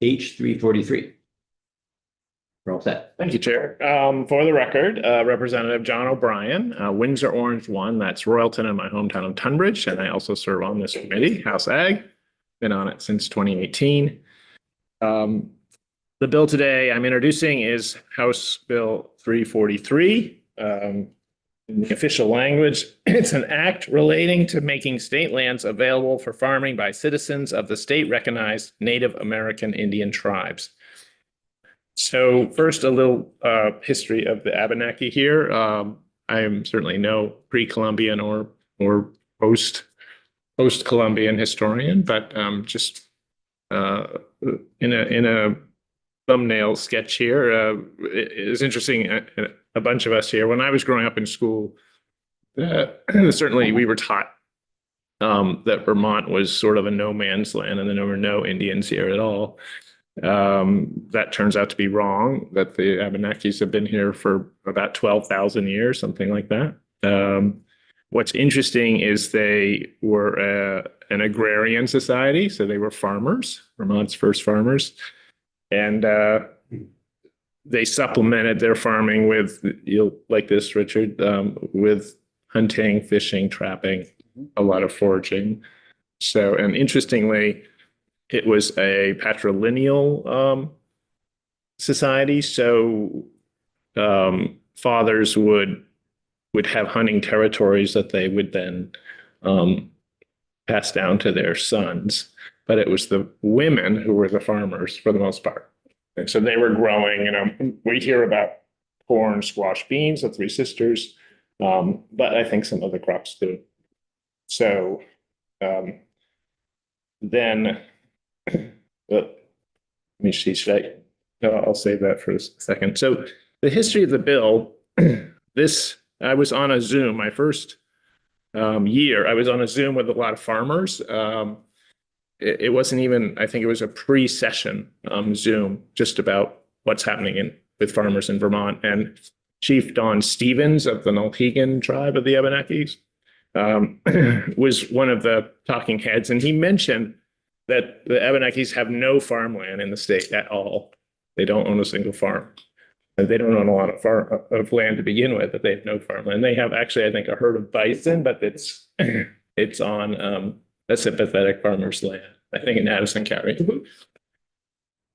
H343. We're all set. Thank you, Chair. For the record, Representative John O'Brien, Windsor Orange 1, that's Royalton in my hometown of Tunbridge, and I also serve on this committee, House Ag. Been on it since 2018. The bill today I'm introducing is House Bill 343. In the official language, it's an act relating to making state lands available for farming by citizens of the state-recognized Native American Indian tribes. So first, a little history of the Abenaki here. I am certainly no pre-Columbian or post-Columbian historian, but just in a thumbnail sketch here, it is interesting. A bunch of us here, when I was growing up in school, certainly we were taught that Vermont was sort of a no man's land and there were no Indians here at all. That turns out to be wrong, that the Abenakis have been here for about 12,000 years, something like that. What's interesting is they were an agrarian society, so they were farmers, Vermont's first farmers. And they supplemented their farming with, you'll like this, Richard, with hunting, fishing, trapping, a lot of foraging. So, and interestingly, it was a patrilineal society. So fathers would have hunting territories that they would then pass down to their sons. But it was the women who were the farmers for the most part. And so they were growing, we hear about corn, squash, beans, the Three Sisters, but I think some other crops too. So then, let me see, I'll save that for a second. So the history of the bill, I was on a Zoom, my first year, I was on a Zoom with a lot of farmers. It wasn't even, I think it was a pre-session Zoom just about what's happening with farmers in Vermont. And Chief Don Stevens of the Nulhegan tribe of the Abenakis was one of the talking heads. And he mentioned that the Abenakis have no farmland in the state at all. They don't own a single farm. And they don't own a lot of land to begin with, but they have no farmland. They have actually, I think, a herd of bison, but it's on a sympathetic farmer's land, I think in Addison County.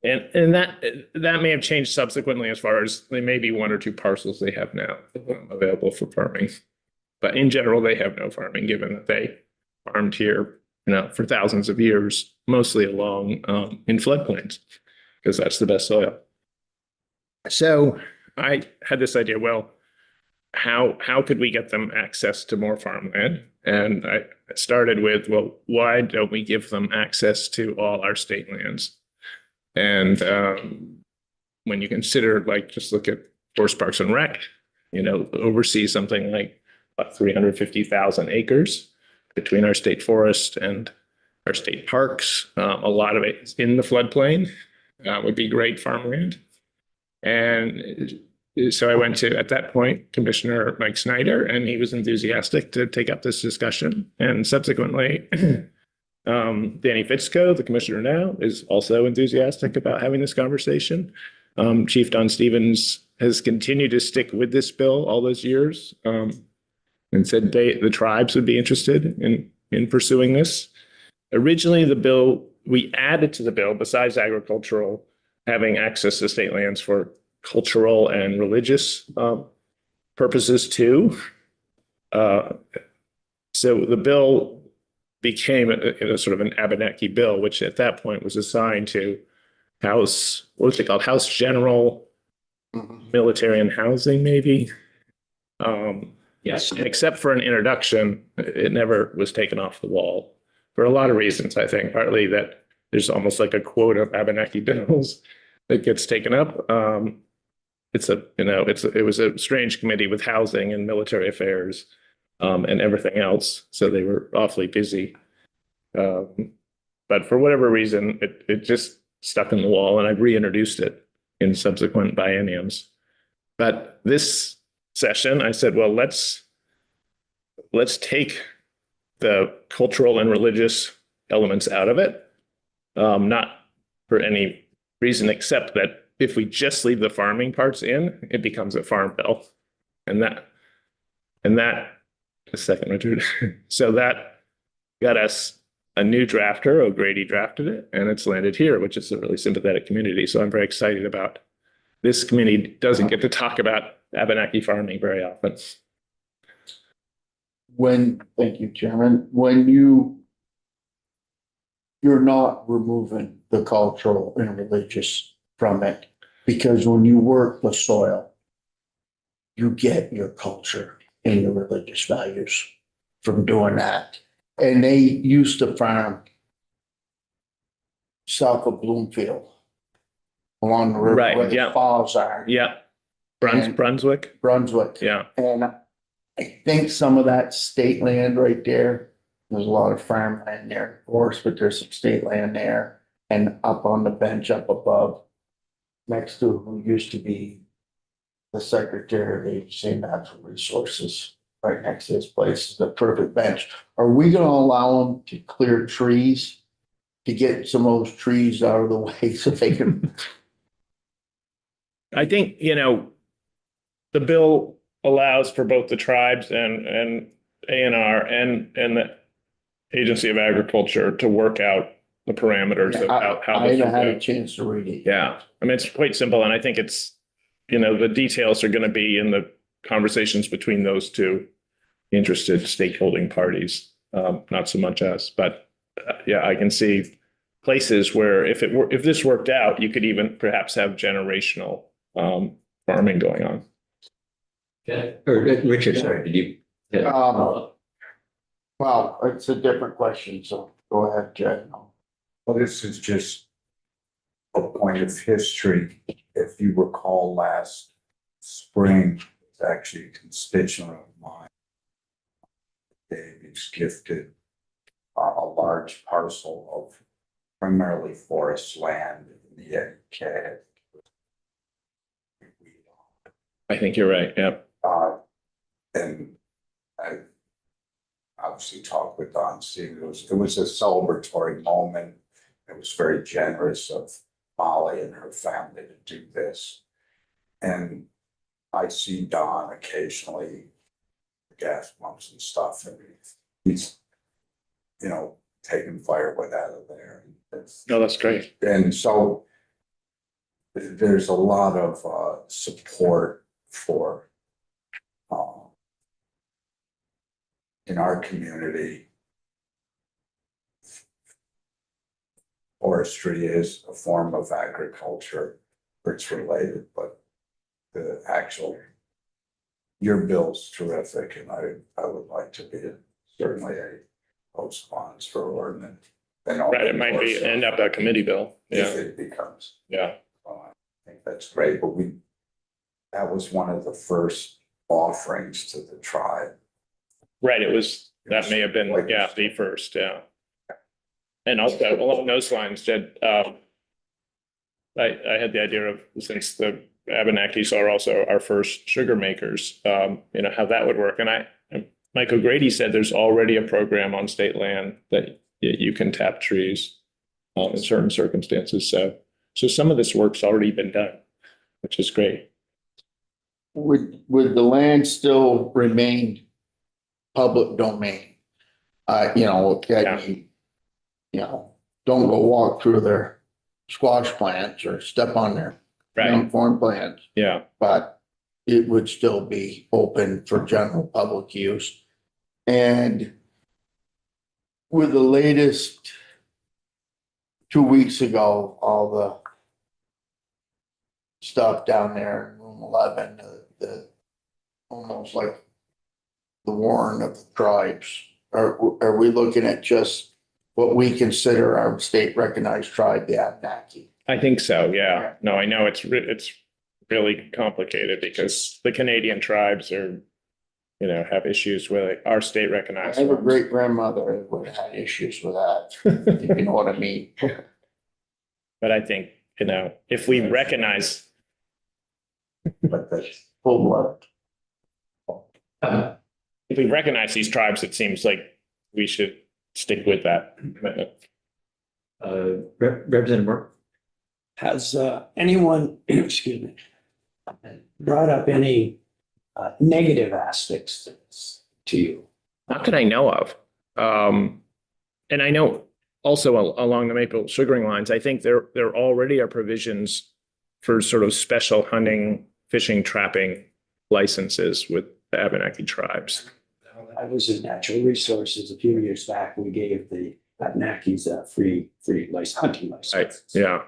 And that may have changed subsequently as far as there may be one or two parcels they have now available for farming. But in general, they have no farming, given that they farmed here, for thousands of years, mostly along in floodplains, because that's the best soil. So I had this idea, well, how could we get them access to more farmland? And I started with, well, why don't we give them access to all our state lands? And when you consider, just look at Forest Parks and Rec, oversees something like 350,000 acres between our state forest and our state parks. A lot of it is in the floodplain, would be great farmland. And so I went to, at that point, Commissioner Mike Snyder, and he was enthusiastic to take up this discussion. And subsequently, Danny Fitzko, the commissioner now, is also enthusiastic about having this conversation. Chief Don Stevens has continued to stick with this bill all those years, and said the tribes would be interested in pursuing this. Originally, the bill, we added to the bill, besides agricultural, having access to state lands for cultural and religious purposes too. So the bill became a sort of an Abenaki bill, which at that point was assigned to House, what was it called? House General Military and Housing, maybe. Yes. Except for an introduction, it never was taken off the wall for a lot of reasons. I think partly that there's almost like a quota of Abenaki bills that gets taken up. It was a strange committee with housing and military affairs and everything else. So they were awfully busy. But for whatever reason, it just stuck in the wall, and I've reintroduced it in subsequent bienniums. But this session, I said, well, let's take the cultural and religious elements out of it, not for any reason, except that if we just leave the farming parts in, it becomes a farm bill. And that, a second, Richard. So that got us a new drafter. O'Grady drafted it, and it's landed here, which is a really sympathetic community. So I'm very excited about this committee doesn't get to talk about Abenaki farming very often. Thank you, Chairman, you're not removing the cultural and religious from it, because when you work the soil, you get your culture and your religious values from doing that. And they used to farm south of Bloomfield along the river Right, where the yeah. falls are. Yeah. And- Brunswick. Brunswick. Yeah. And I think some of that state land right there, there's a lot of farmland there, of course, but there's some state land there. And up on the bench up above, next to who used to be the Secretary of Agency of Natural Resources, right next to his place is the perfect bench. Are we gonna allow them to clear trees? To get some of those trees out of the way so they can, I think, the bill allows for both the tribes and A&R and the Agency of Agriculture to work out the parameters of how I this haven't had will a go. chance to read it. Yeah, I mean, it's quite simple, and I think it's, the details are going to be in the conversations between those two interested stakeholding parties, not so much us, but yeah, I can see places where if this worked out, you could even perhaps have generational farming going on. Okay. Or Richard, sorry, did you? Yeah. Well, it's a different question, so go ahead, Jed. Well, this is just a point of history. If you recall last spring, it's actually a constituent of mine. David's gifted a large parcel of primarily forest land in the NK. I think you're right. Yep. And I obviously talked with Don Steve. It was a celebratory moment. It was very generous of Molly and her family to do this. And I see Don occasionally, gas pumps and stuff, and he's, taking firewood out of there. No, that's great. And so there's a lot of support for in our community. Forestry is a form of agriculture, it's related, but the actual, your bill's terrific, and I would like to be certainly a co-sponsor or an. Right, it might be end up a committee bill. If Yeah, it becomes. yeah. I think that's great, but that was one of the first offerings to the tribe. Right, that may have been, the first, yeah. And also along those lines, Jed, I had the idea of, since the Abenakis are also our first sugar makers, how that would work. And Mike O'Grady said there's already a program on state land that you can tap trees in certain circumstances. So some of this work's already been done, which is great. Would the land still remain public domain? Don't go walk through their squash plants or step on their young corn plants, Yeah, but it would still be open for general public use. And with the latest 2 weeks ago, all the stuff down there in room 11, the almost like the warren of the tribes. Are we looking at just what we consider our state recognized tribe, the Abenaki? I think so. Yeah. No, I know it's really complicated because the Canadian tribes are, have issues with our state I recognized. have a ones. great grandmother who would have had issues with that, if you know what I mean. But I think, if we recognize, But that's Full blood. if we recognize these tribes, it seems like we should stick with that commitment. Representative Moore? Has anyone, excuse me, brought up any negative aspects to you? Not that I know of. And I know also along the maple sugaring lines, I think there already are provisions for sort of special hunting, fishing, trapping licenses with the Abenaki tribes. I was in Natural Resources a few years back. We gave the Abenakis a free hunting license. Right, yeah,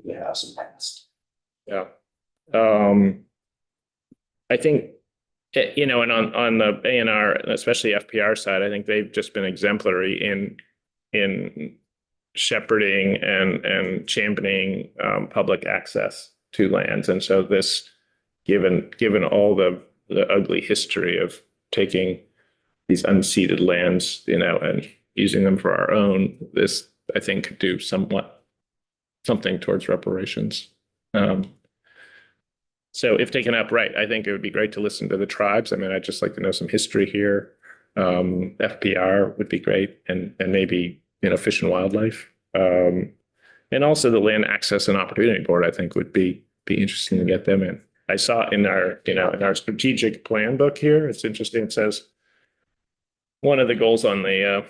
It hasn't passed. yeah. I think, and on the A&R, especially FPR side, I think they've just been exemplary in shepherding and championing public access to lands. And so this, given all the ugly history of taking these unceded lands, and using them for our own, this, I think, could do something towards reparations. So if taken up right, I think it would be great to listen to the tribes. I mean, I'd just like to know some history here. FPR would be great, and maybe, Fish and Wildlife. And also the Land Access and Opportunity Board, I think would be interesting to get them in. I saw in our, in our strategic plan book here, it's interesting. It says one of the goals on the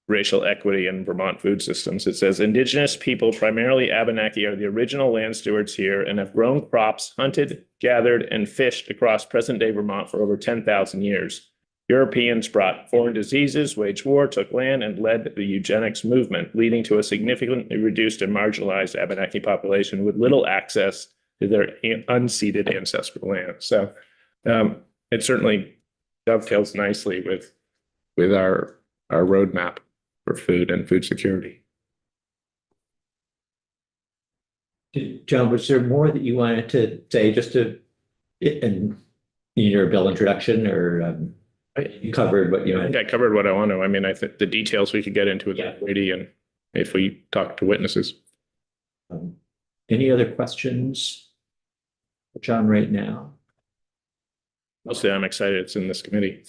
racial equity in Vermont food systems, it says Indigenous people, primarily Abenaki, are the original land stewards here and have grown crops, hunted, gathered, and fished across present-day Vermont for over 10,000 years. Europeans brought foreign diseases, waged war, took land, and led the eugenics movement, leading to a significantly reduced and marginalized Abenaki population with little access to their unceded ancestral land. So it certainly dovetails nicely with our roadmap for food and food security. John, was there more that you wanted to say just in your bill introduction, or you covered what you I know? think I covered what I want to. I mean, I think the details we could get into with Brady, and if we talk to witnesses. Any other questions for John right now? Mostly I'm excited it's in this committee.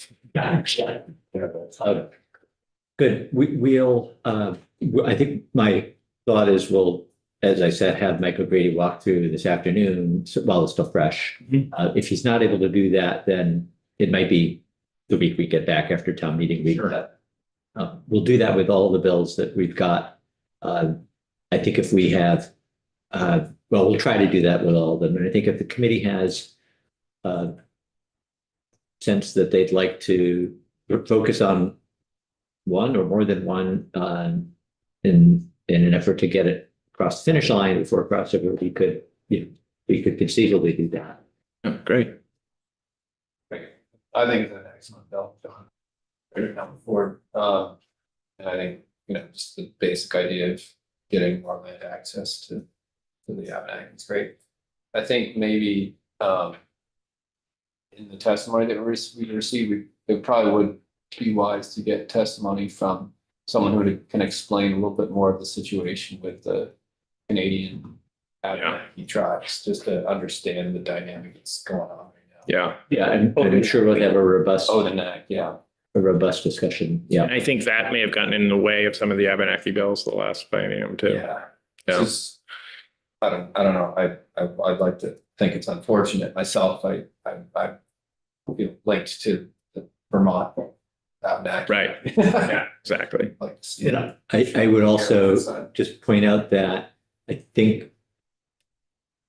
Good. We'll, I think my thought is we'll, as I said, have Michael Grady walk through this afternoon while it's still fresh. If he's not able to do that, then it might be the week we get back after town meeting week. Sure. We'll do that with all the bills that we've got. I think if we have, well, we'll try to do that with all of them. And I think if the committee has sense that they'd like to focus on one or more than one in an effort to get it across the finish line before crossover, we could conceivably do that. Oh, great. I think it's an excellent bill, John. Very come forward. And I think, just the basic idea of getting more land access to the Abenaki is great. I think maybe in the testimony that we received, it probably would be wise to get testimony from someone who can explain a little bit more of the situation with the Canadian Abenaki tribes, just to understand the dynamic that's going on right now. Yeah. Yeah, and I'm sure we'll have a robust, Oh, the neck, yeah. a robust discussion. Yeah. And I think that may have gotten in the way of some of the Abenaki bills the last biennium too. Yeah. Yeah. It's just, I don't know. I'd like to think it's unfortunate myself. I feel linked to the Vermont Abenaki. Right. Yeah, exactly. Like, I would also just point out that I think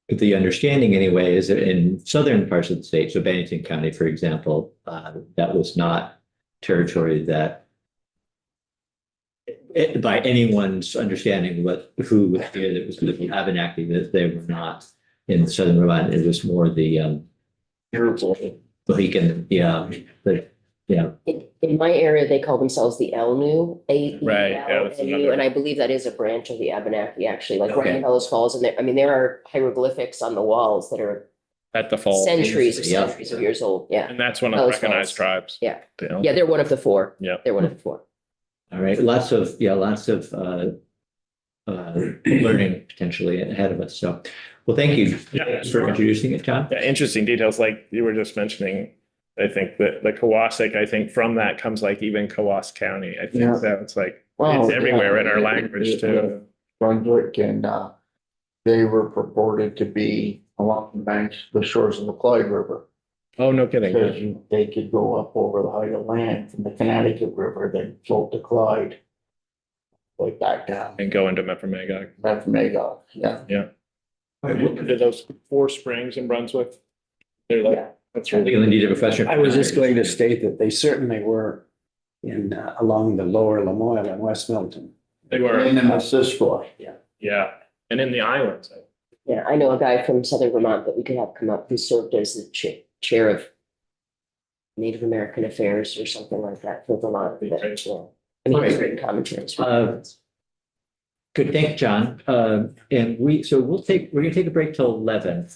the understanding anyway is that in southern parts of the state, so Bennington County, for example, that was not territory that by anyone's understanding who it was the Abenaki, that they were not in southern Vermont. It was more the Mohican, In my area, they call themselves the Elnu, Right, yeah, that's AELNU, another- and I believe that is a branch of the Abenaki, actually, like right Okay. in Fellows Falls, and there are hieroglyphics on the walls that are At the fall. centuries Yeah. of years old, yeah. And that's one of the Those recognized falls. tribes. Yeah. The Yeah, they're one of the four. Yeah. They're one of the four. all right, lots of learning potentially ahead of us. So, well, thank you Yeah. for introducing it, John. Yeah, interesting details like you were just mentioning. I think that the Kawasik, I think from that comes like even Kawas County. I think Yeah. so. It's like, Well, it's everywhere yeah, in our language too. Brunswick and they were purported to be along the banks, the shores of the Clyde River. Oh, no kidding. Because they could go up over the height of land from the Connecticut River, then float to Clyde. Like back down, And go into Memphremagog. back from Magog, yeah. To those 4 springs in Brunswick. They're like, that's really. Leland, you have a question? I was just going to state that they certainly were in, along the lower Lamoille and West Milton. They were, And then the Missisquoi. yeah, and in the islands. Yeah, I know a guy from southern Vermont that we could have come up who served as the chair of Native American Affairs or something like that for Vermont. Be great. Yeah. I mean, he's written commentaries. Good, thank you, John. And we're gonna take a break till 11.